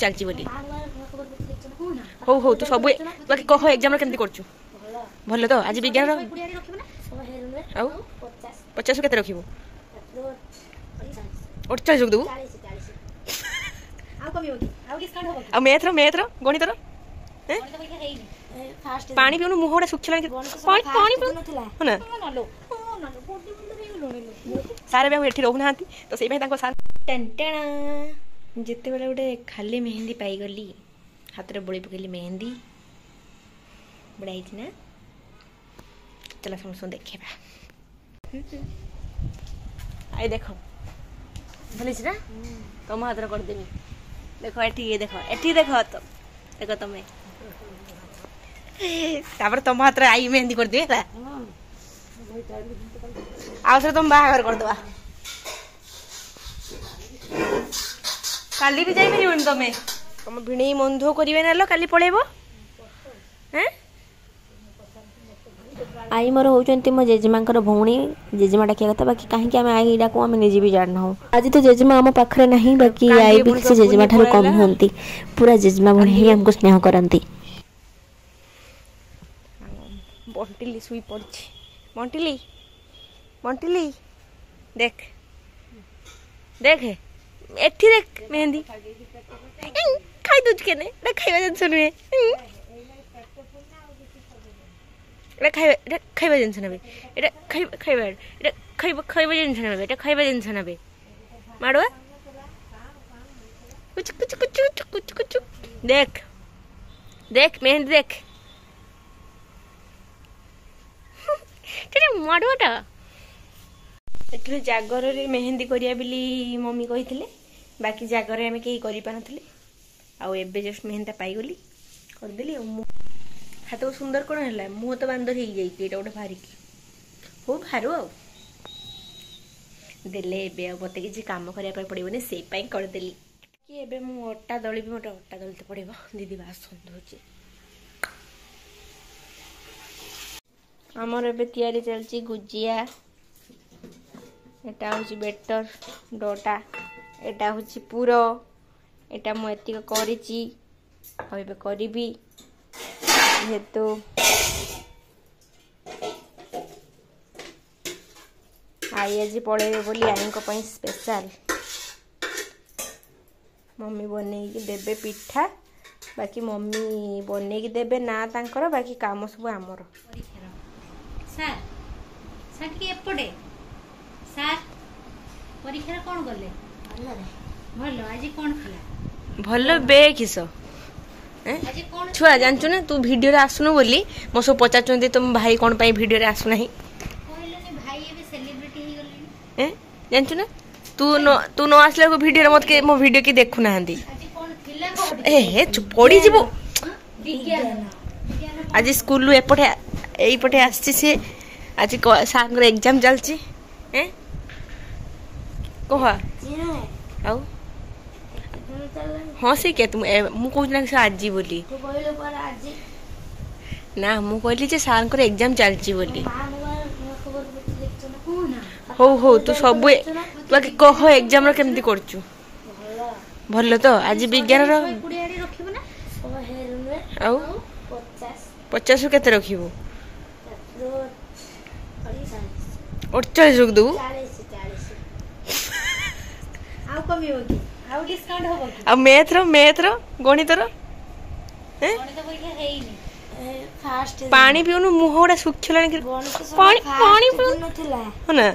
चलची बोली हो हो तू सब बाकी कह एग्जाम केमती करछु भल तो आज विज्ञान आउ 50 केते रखिबो 48 जोग दबु आ मैथ रो गणित रो पानी पिउनु मुहडा सुखला पानी पिउनु ना सारे बे एठी रहु नांती तो सेई भाई ताको सार टंटणा जिते बेले गोटे खाली मेहंदी पाई गली हाथ में बोली पकड़ी मेहंदी बढ़ाई ना चला समस्त देखा आई देख भली ना तुम हाथ में करदेवी देख ये देख तो देख तुम्हें तुम हाथ में आई मेहंदी कर दिए आउ थे तुम बाहर करदे काली भी जाई परिबन तमे तुम भिणी बंधु करिवे नालो काली पळेबो हैं आई मोर होचंती मो जेजेमांकर भौणी जेजेमा डाकिया कथा बाकी काहे कि आमे आई डाको आमे निजी भी जान हो आज तो जेजेमा हम पाखरे नहीं बाकी आई भी से जेजेमा ठार कम होंती पूरा जेजेमा भणी ही हमको स्नेह करंती बंटिली सुई पड़छि बंटिली देख देख एठी देख मेहंदी खाई दूज के ने खाइबा जिनस नुहे खाइबा जिनस नबे एटा खाइबा जिनस नबे एटा खाइबा जिनस नबे माडवा कुछ देख देख मेहंदी देख तेरे माडवाटा एक्चुअली जागर रे मेहंदी करिया बिली मम्मी कही बाकी जागर आम कहीं कर आबे जस्ट मेहंदी पाई गली करदेली हाथ को सुंदर कौन है मुह तो बांदर हो जाए गोटे बाहरिकी हो बाहर आदे मत किसी कम करने पड़ोनी से करदेली कि एबे मु अटा दली भी मोटे अटा दलते पड़ो दीदी बासन धोची आमर ए तैयारी चलती गुजिया एटा हूँ बेटर डोटा एटा हूँ पूर एटा मुझे करी जेहेतु आई आज पड़े बोली आई स्पेशल मम्मी बन देबे पिठा बाकी मम्मी बन देबे ना तांकर बाकी काम सब आमर सार सार के एपटे सार परीक्षा कौन गले भल आज कौन खला भल बे किस छुआ जानचु ना तू वीडियो रे आसुनु बोली मो सब पचार तुम भाई कौन पाई वीडियो रे आसु नहीं कहलनी भाई एबे सेलिब्रिटी ही गले हैं जानचु ना तू न आसले को वीडियो रे मत के मो वीडियो की देखु नाहंदी आज कौन थिला ए हे पड़ी जीवो आज स्कूल एपटे एपटे आसी से आज सांगर एग्जाम चलची हैं कह आउ हाँ से क्या तुम मु कहूँ से आज बोली ना मु कहली जे सार को एग्जाम चलची बोली हो हो तू सब बाकी कह एग्जाम केमती करछु भल तो आज विज्ञान आउ 50 केते रखिबो 48 जोग दबु आ मैथ रो गणित रो पानी पिउनु मुहडा सुखला पानी पिउनु ना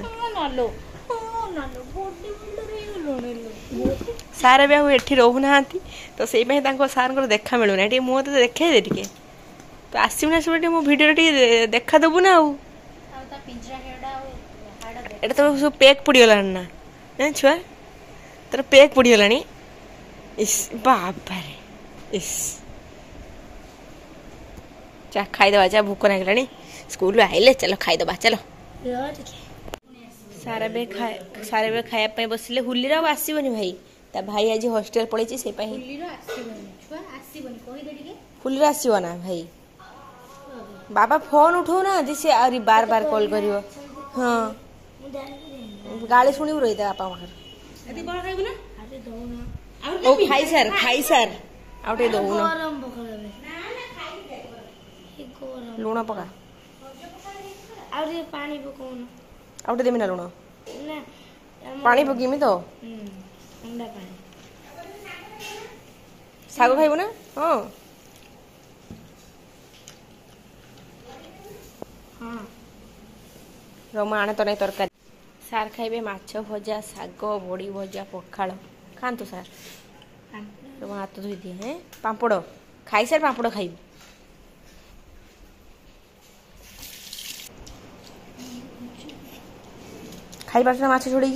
सारे बे एठी रहु नांती तो सेई भाई ताको सार को देखा मिलु ना मुह तो देखे दे टिके तो आसीम ना सब मो वीडियो टी देखा देबु ना आउ एटा तो सब पैक पड़ी गला ना हैं छुआ तर पैक पड़ी गलानी इस बाबा रे इस चा खाई दबा जा भूख लागलानी स्कूल आइले चलो खाई दबा चलो सारे बे खाया पे बसले हुलीरा आसीबनी भाई ता भाई आज हॉस्टल पड़े से हुलीरा आसीब ना भाई बाबा फोन उठाऊ ना से आ बार बार कॉल करियो हाँ गाली शुणी रही था बापा ओ खाई सार आउटे दो गरम पकड़े लुण पका आउटे पानी पकाउनु आउटे देमी ना लुण ना पानी पकीमी तो ठंडा पानी साग खाइबो ना हां हां रोमा आने तो नहीं तरकारी सार खाइबे माछ भजा साग बड़ी भजा पखाड़ खातु सार रोमा हाथ धोई दिए हैं पापड़ खाई सार पापड़ खाइबे खाई पास माछ छोड़ी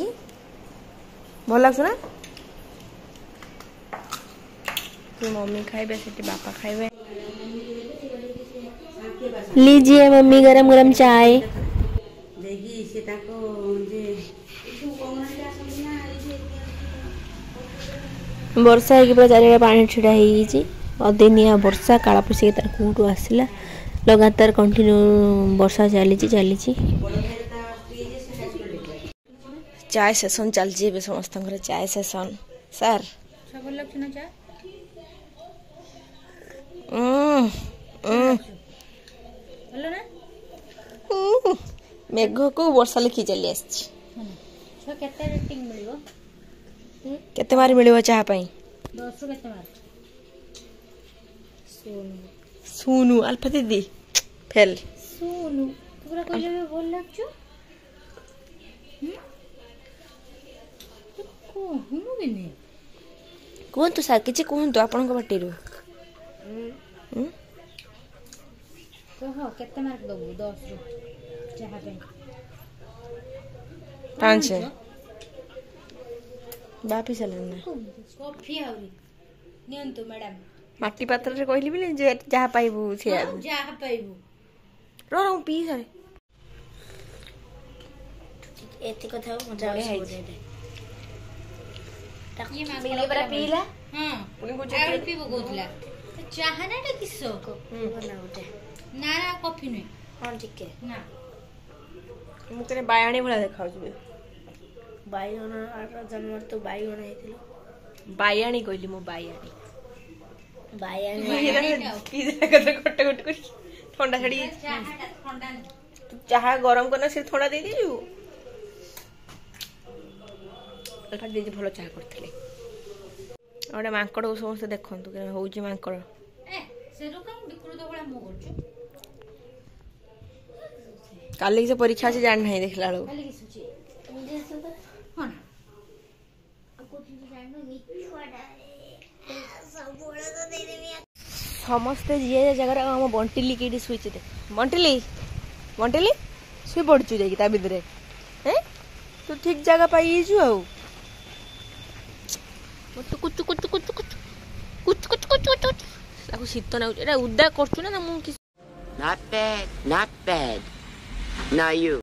भल लगे ना तू मम्मी खाइबे से बापा खाइबे लीजिए मम्मी गरम गरम चाय वर्षा है पूरा चारिड़े पानी छिड़ा अदिनिया वर्षा काला पशि तार कौटू आसला लगातार कंटिन्यू वर्षा चली चाय सेसन चलती समस्त चाय सेसन सार सब लग ना चाय हेलो ना मेघ को वर्षा लिखी चली छो केते रेटिंग मिलियो केते मार मिलियो चाह पई 10 रु केते मार सुनु अल्फा दीदी फेल सुनु तोरा कहले में बोल लागछु को हुनु बिने कहतु सार किछि कहतु आपन को बाटी कह केते मार्क दबु 10 रु चाह पे 5 बापी चलन ना कॉफी आउरी नियंतु मैडम माटी पात्र रे कहली बिले जे जहा पाइबु से जहा पाइबु रो पी सारे एते कथा मजा आउ ये मिली बरा पीला हां पुनी को आउ पीबो कोथला चाह नाटा किसो बना उठे ना ना कॉफी नहीं हां ठीक है ना मुकरे बायाणी भला देखाउ छबे बाईगण जन्म तो बाईगण हेतिलो बायाणी कहली मो बायाणी बाईगण कट कट कर ठंडा छड़ी तू चाह गरम करना से ठंडा दे दिजु अल्फा दीदी भलो चाह करथिले ओडे मांकड़ को समस्त देखंतु के होउची मांकड़ ए से रुका विकृत बळा मो करछु काली से परीक्षा से जान नहीं देखला लो खाली किसुची मुझे सब हां को तू जानो मिछुआडा सब बोला तो दे देबी समस्त जे जगह हम बंटिली केडी सुइच दे बंटिली सुई पड़छु जाई ता बिदरे हैं तू ठीक जगह पाई छु आउ कुछ कुछ कुछ कुछ कुछ कुछ कुछ कुछ कुछ लागु शीत ना एटा उद्दा करछु ना मु Not bad. Now you.